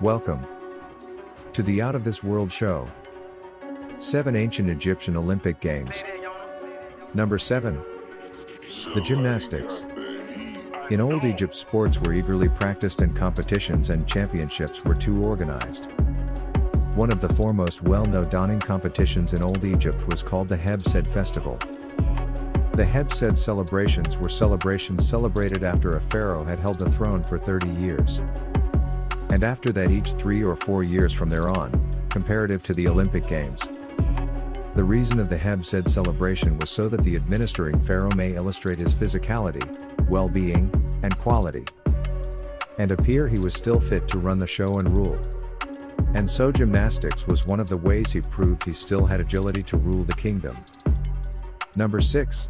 Welcome to the Out of This World show. 7 Ancient Egyptian Olympic Games. Number 7. The Gymnastics. In Old Egypt, sports were eagerly practiced and competitions and championships were too organized. One of the foremost well-known dawning competitions in Old Egypt was called the Heb-Sed Festival. The Heb-Sed celebrations were celebrations celebrated after a pharaoh had held the throne for 30 years. And after that, each 3 or 4 years from there on, comparative to the Olympic Games. The reason of the Heb-Sed celebration was so that the administering pharaoh may illustrate his physicality, well-being, and quality, and appear he was still fit to run the show and rule. And so gymnastics was one of the ways he proved he still had agility to rule the kingdom. Number 6.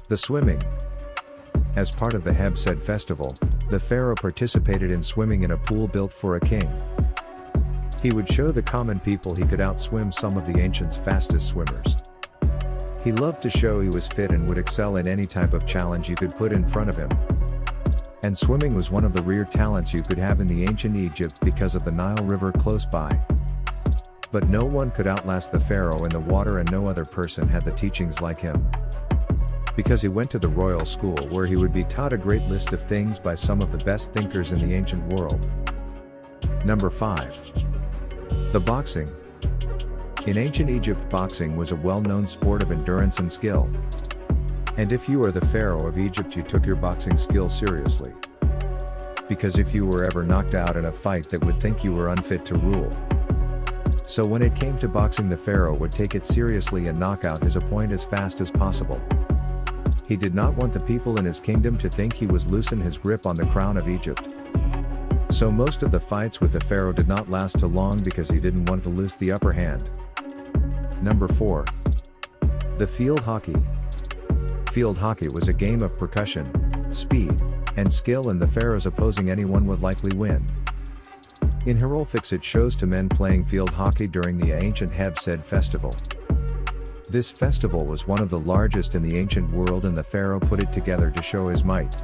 The swimming. As part of the Heb-Sed festival, the pharaoh participated in swimming in a pool built for a king. He would show the common people he could outswim some of the ancients' fastest swimmers. He loved to show he was fit and would excel in any type of challenge you could put in front of him. And swimming was one of the rare talents you could have in the ancient Egypt because of the Nile River close by. But no one could outlast the pharaoh in the water, and no other person had the teachings like him. Because he went to the royal school where he would be taught a great list of things by some of the best thinkers in the ancient world. Number 5. The boxing. In ancient Egypt, boxing was a well-known sport of endurance and skill. And if you are the pharaoh of Egypt, you took your boxing skill seriously. Because if you were ever knocked out in a fight, that would think you were unfit to rule. So when it came to boxing, the pharaoh would take it seriously and knock out his opponent as fast as possible. He did not want the people in his kingdom to think he was loosen his grip on the crown of Egypt. So most of the fights with the pharaoh did not last too long because he didn't want to lose the upper hand. Number 4. The field hockey. Field hockey was a game of percussion, speed, and skill, and the pharaoh's opposing anyone would likely win. In hieroglyphics it shows 2 men playing field hockey during the ancient Heb-Sed festival. This festival was one of the largest in the ancient world, and the pharaoh put it together to show his might.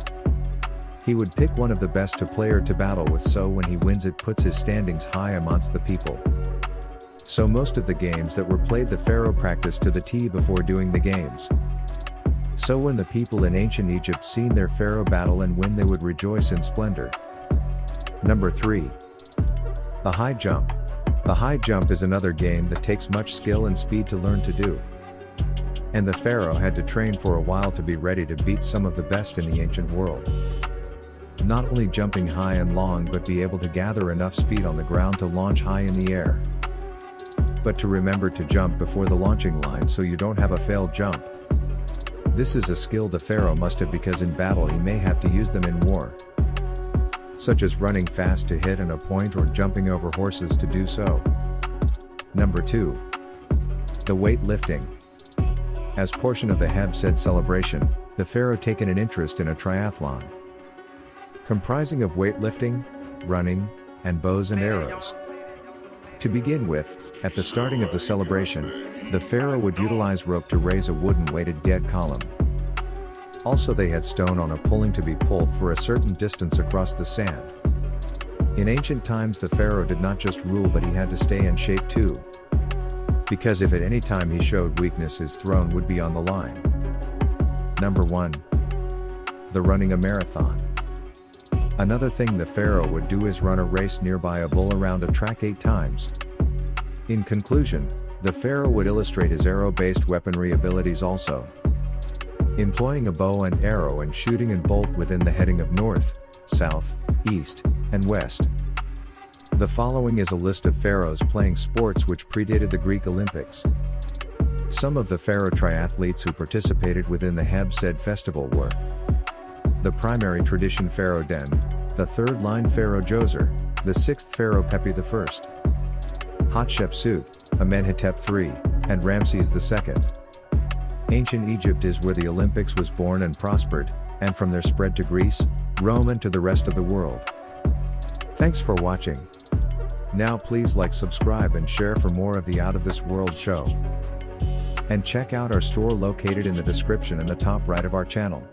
He would pick one of the best to player to battle with, so when he wins it puts his standings high amongst the people. So most of the games that were played, the pharaoh practiced to the T before doing the games. So when the people in ancient Egypt seen their pharaoh battle and win, they would rejoice in splendor. Number 3. The high jump. The high jump is another game that takes much skill and speed to learn to do. And the pharaoh had to train for a while to be ready to beat some of the best in the ancient world. Not only jumping high and long, but be able to gather enough speed on the ground to launch high in the air. But to remember to jump before the launching line so you don't have a failed jump. This is a skill the pharaoh must have, because in battle he may have to use them in war. Such as running fast to hit an opponent or jumping over horses to do so. Number 2. The weightlifting. As portion of the Heb-Sed celebration, the pharaoh taken an interest in a triathlon, comprising of weightlifting, running, and bows and arrows. To begin with, at the starting of the celebration, the pharaoh would utilize rope to raise a wooden weighted dead column. Also they had stone on a pulling to be pulled for a certain distance across the sand. In ancient times the pharaoh did not just rule, but he had to stay in shape too. Because if at any time he showed weakness, his throne would be on the line. Number 1. The running a marathon. Another thing the pharaoh would do is run a race nearby a bull around a track 8 times. In conclusion, the pharaoh would illustrate his arrow-based weaponry abilities also, employing a bow and arrow and shooting and bolt within the heading of north, south, east, and west. The following is a list of pharaohs playing sports which predated the Greek Olympics. Some of the pharaoh triathletes who participated within the Heb-Sed festival were the primary tradition pharaoh Den, the third line pharaoh Djoser, the sixth pharaoh Pepi I, Hatshepsut, Amenhotep III, and Ramses II. Ancient Egypt is where the Olympics was born and prospered, and from there spread to Greece, Rome, and to the rest of the world. Thanks for watching. Now please like, subscribe, and share for more of the Out of This World show. And check out our store located in the description in the top right of our channel.